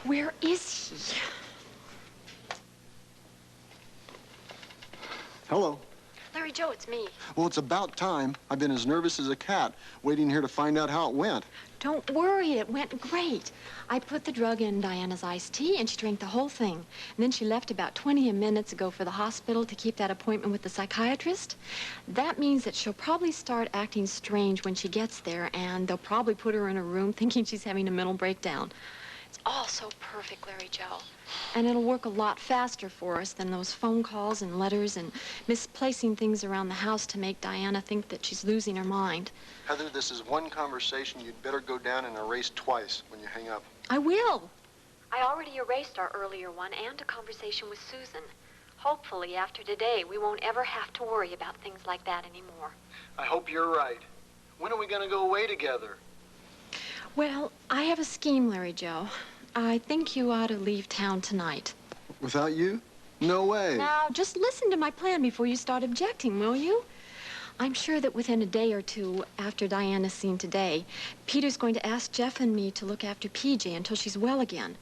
Where is he? Hello. Larry Joe, it's me. Well, it's about time. I've been as nervous as a cat, waiting here to find out how it went. Don't worry, it went great. I put the drug in Diana's iced tea, and she drank the whole thing. And then she left about 20 minutes ago for the hospital to keep that appointment with the psychiatrist. That means that she'll probably start acting strange when she gets there, and they'll probably put her in a room thinking she's having a mental breakdown. It's all so perfect, Larry Joe. And it'll work a lot faster for us than those phone calls and letters and misplacing things around the house to make Diana think that she's losing her mind. Heather, this is one conversation you'd better go down and erase twice when you hang up. I will. I already erased our earlier one and a conversation with Susan. Hopefully, after today, we won't ever have to worry about things like that anymore. I hope you're right. When are we going to go away together? Well, I have a scheme, Larry Joe. I think you ought to leave town tonight. Without you? No way. Now, just listen to my plan before you start objecting, will you? I'm sure that within a day or two after Diana's seen today, Peter's going to ask Jeff and me to look after PJ until she's well again.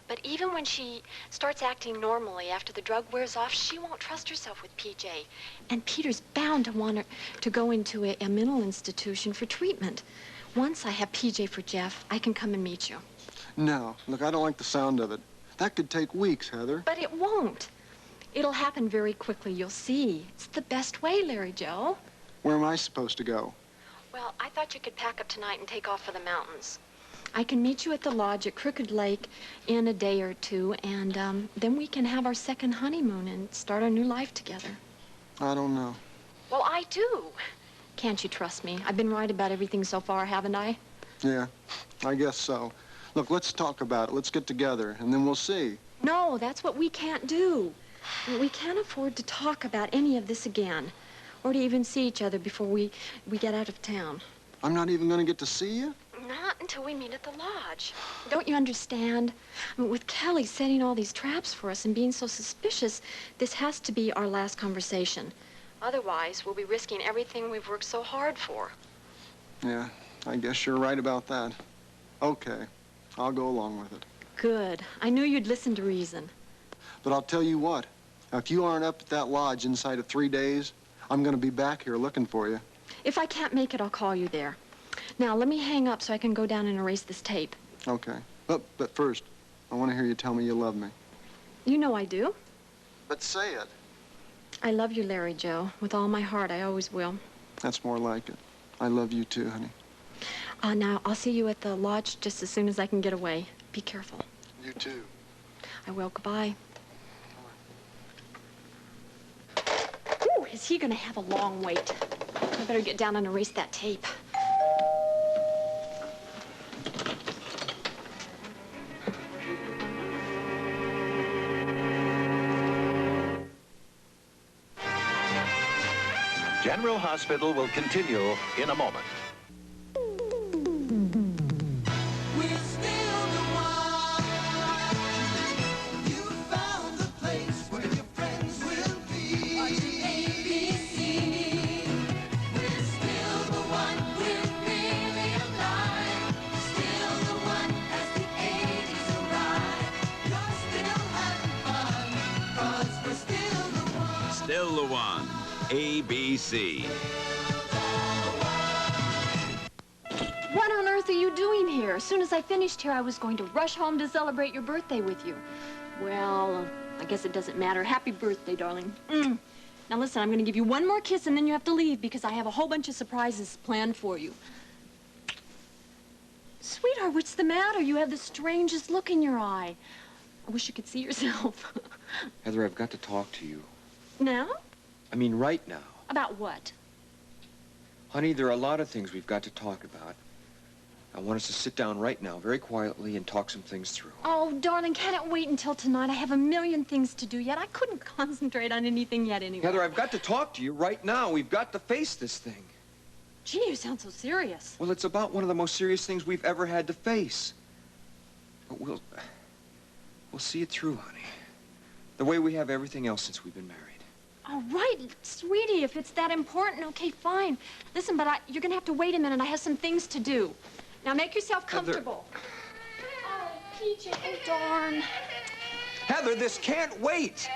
But even when she starts acting normally after the drug wears off, she won't trust herself with PJ. And Peter's bound to want her to go into a mental institution for treatment. Once I have PJ for Jeff, I can come and meet you. No. Look, I don't like the sound of it. That could take weeks, Heather. But it won't. It'll happen very quickly, you'll see. It's the best way, Larry Joe. Where am I supposed to go? Well, I thought you could pack up tonight and take off for the mountains. I can meet you at the lodge at Crooked Lake in a day or two, and then we can have our second honeymoon and start our new life together. I don't know. Well, I do. Can't you trust me? I've been right about everything so far, haven't I? Yeah, I guess so. Look, let's talk about it. Let's get together, and then we'll see. No, that's what we can't do. We can't afford to talk about any of this again, or to even see each other before we get out of town. I'm not even going to get to see you? Not until we meet at the lodge. Don't you understand? I mean, with Kelly setting all these traps for us and being so suspicious, this has to be our last conversation. Otherwise, we'll be risking everything we've worked so hard for. Yeah, I guess you're right about that. Okay, I'll go along with it. Good. I knew you'd listen to reason. But I'll tell you what, if you aren't up at that lodge inside of 3 days, I'm going to be back here looking for you. If I can't make it, I'll call you there. Now, let me hang up so I can go down and erase this tape. Okay. But first, I want to hear you tell me you love me. You know I do. But say it. I love you, Larry Joe. With all my heart, I always will. That's more like it. I love you too, honey. Now, I'll see you at the lodge just as soon as I can get away. Be careful. You too. I will. Goodbye. Ooh, is he going to have a long wait? I better get down and erase that tape. General Hospital will continue in a moment. Still the one. ABC. What on earth are you doing here? As soon as I finished here, I was going to rush home to celebrate your birthday with you. Well, I guess it doesn't matter. Happy birthday, darling. Now listen, I'm going to give you one more kiss and then you have to leave because I have a whole bunch of surprises planned for you. Sweetheart, what's the matter? You have the strangest look in your eye. I wish you could see yourself. Heather, I've got to talk to you. Now? I mean, right now. About what? Honey, there are a lot of things we've got to talk about. I want us to sit down right now, very quietly, and talk some things through. Oh, darling, can't it wait until tonight? I have a million things to do yet. I couldn't concentrate on anything yet anyway. Heather, I've got to talk to you right now. We've got to face this thing. Gee, you sound so serious. Well, it's about one of the most serious things we've ever had to face. But we'll see it through, honey. The way we have everything else since we've been married. All right, sweetie, if it's that important, okay, fine. Listen, but you're gonna have to wait a minute. I have some things to do. Now make yourself comfortable. Oh, PJ, oh, darn. Heather, this can't wait.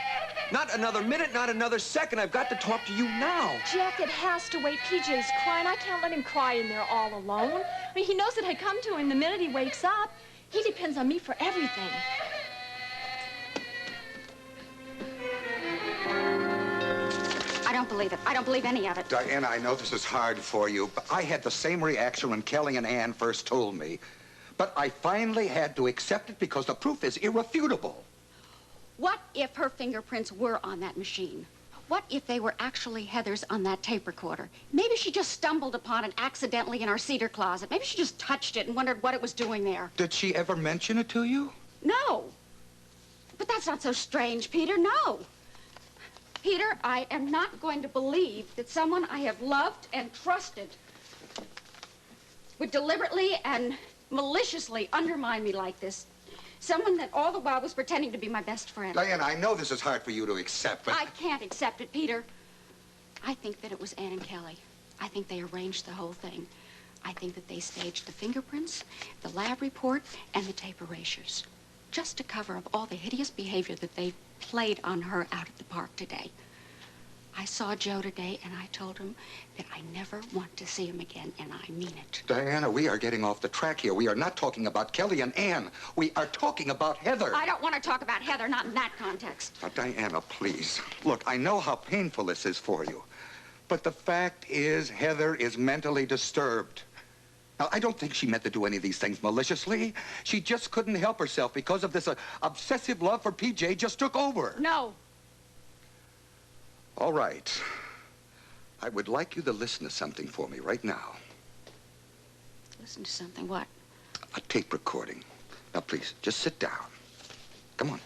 Not another minute, not another second. I've got to talk to you now. Jeff, it has to wait. PJ's crying. I can't let him cry in there all alone. I mean, he knows that I come to him the minute he wakes up. He depends on me for everything. I don't believe it. I don't believe any of it. Diana, I know this is hard for you, but I had the same reaction when Kelly and Ann first told me. But I finally had to accept it because the proof is irrefutable. What if her fingerprints were on that machine? What if they were actually Heather's on that tape recorder? Maybe she just stumbled upon it accidentally in our cedar closet. Maybe she just touched it and wondered what it was doing there. Did she ever mention it to you? No. But that's not so strange, Peter. No. Peter, I am not going to believe that someone I have loved and trusted would deliberately and maliciously undermine me like this. Someone that all the while was pretending to be my best friend. Diana, I know this is hard for you to accept, but... I can't accept it, Peter. I think that it was Ann and Kelly. I think they arranged the whole thing. I think that they staged the fingerprints, the lab report, and the tape erasures. Just to cover up all the hideous behavior that they played on her out at the park today. I saw Joe today, and I told him that I never want to see him again, and I mean it. Diana, we are getting off the track here. We are not talking about Kelly and Ann. We are talking about Heather. I don't want to talk about Heather, not in that context. Diana, please. Look, I know how painful this is for you, but the fact is Heather is mentally disturbed. Now, I don't think she meant to do any of these things maliciously. She just couldn't help herself because of this obsessive love for PJ just took over. No. All right. I would like you to listen to something for me right now. Listen to something, what? A tape recording. Now, please, just sit down. Come on.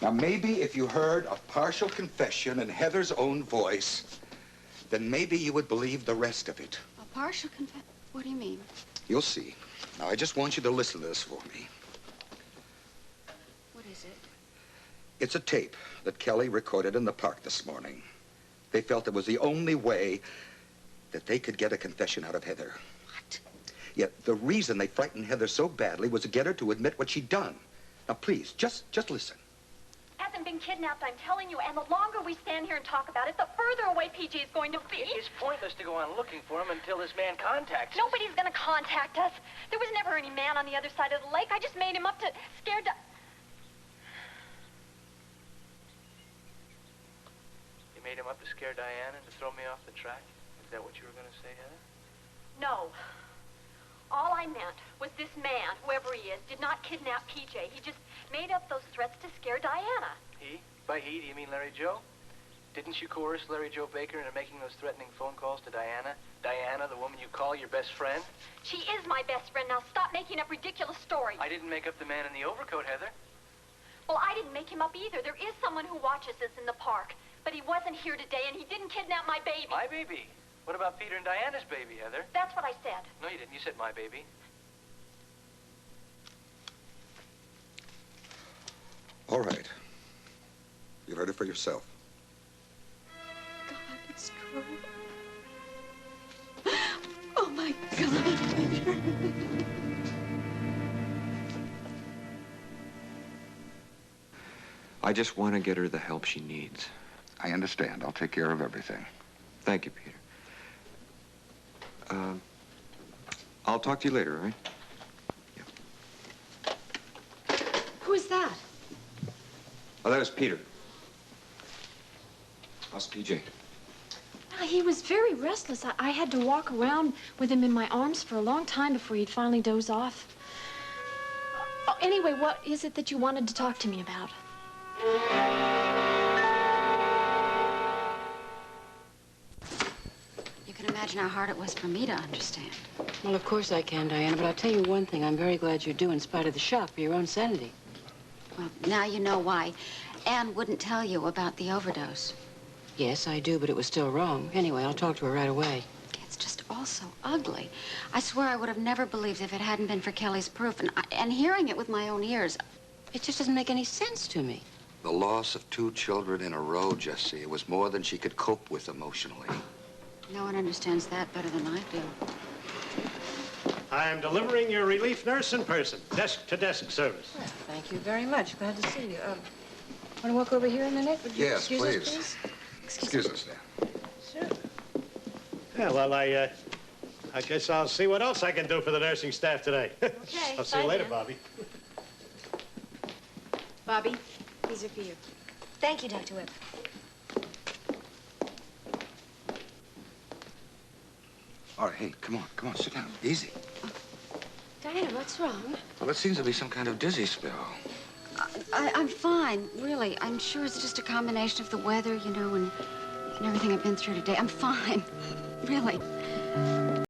Now, maybe if you heard a partial confession in Heather's own voice, then maybe you would believe the rest of it. A partial confession? What do you mean? You'll see. Now, I just want you to listen to this for me. What is it? It's a tape that Kelly recorded in the park this morning. They felt it was the only way that they could get a confession out of Heather. What? Yet the reason they frightened Heather so badly was to get her to admit what she'd done. Now, please, just listen. Hasn't been kidnapped, I'm telling you, and the longer we stand here and talk about it, the further away PJ is going to be. It's pointless to go on looking for him until this man contacts us. Nobody's going to contact us. There was never any man on the other side of the lake. I just made him up to scared to... You made him up to scare Diana and to throw me off the track? Is that what you were going to say, Heather? No. All I meant was this man, whoever he is, did not kidnap PJ. He just made up those threats to scare Diana. He? By he, do you mean Larry Joe? Didn't you coerce Larry Joe Baker into making those threatening phone calls to Diana? Diana, the woman you call your best friend? She is my best friend. Now stop making up ridiculous stories. I didn't make up the man in the overcoat, Heather. Well, I didn't make him up either. There is someone who watches us in the park. But he wasn't here today, and he didn't kidnap my baby. My baby? What about Peter and Diana's baby, Heather? That's what I said. No, you didn't. You said my baby. All right. You heard it for yourself. God, it's true. Oh, my God, Peter. I just want to get her the help she needs. I understand. I'll take care of everything. Thank you, Peter. I'll talk to you later, all right? Yeah. Who is that? Oh, that was Peter. How's PJ? He was very restless. I had to walk around with him in my arms for a long time before he'd finally doze off. Oh, anyway, what is it that you wanted to talk to me about? You can imagine how hard it was for me to understand. Well, of course I can, Diana, but I'll tell you one thing. I'm very glad you do, in spite of the shock, for your own sanity. Well, now you know why. Ann wouldn't tell you about the overdose. Yes, I do, but it was still wrong. Anyway, I'll talk to her right away. It's just all so ugly. I swear I would have never believed if it hadn't been for Kelly's proof. And hearing it with my own ears, It just doesn't make any sense to me. The loss of 2 children in a row, Jessie, it was more than she could cope with emotionally. no one understands that better than I do. I'm delivering your relief nurse in person, desk-to-desk service. Well, thank you very much. Glad to see you. Want to walk over here a minute? Would you Yes, excuse please. us, please? Excuse us now. Sure. Yeah, well, I guess I'll see what else I can do for the nursing staff today. Okay, I'll see you bye later, then. Bobby. Bobby, these are for you. Thank you, Dr. Webb. All right, hey, come on, sit down. Easy. Diana, what's wrong? Well, it seems to be some kind of dizzy spell. I'm fine, really. I'm sure it's just a combination of the weather, you know, and everything I've been through today. I'm fine, really.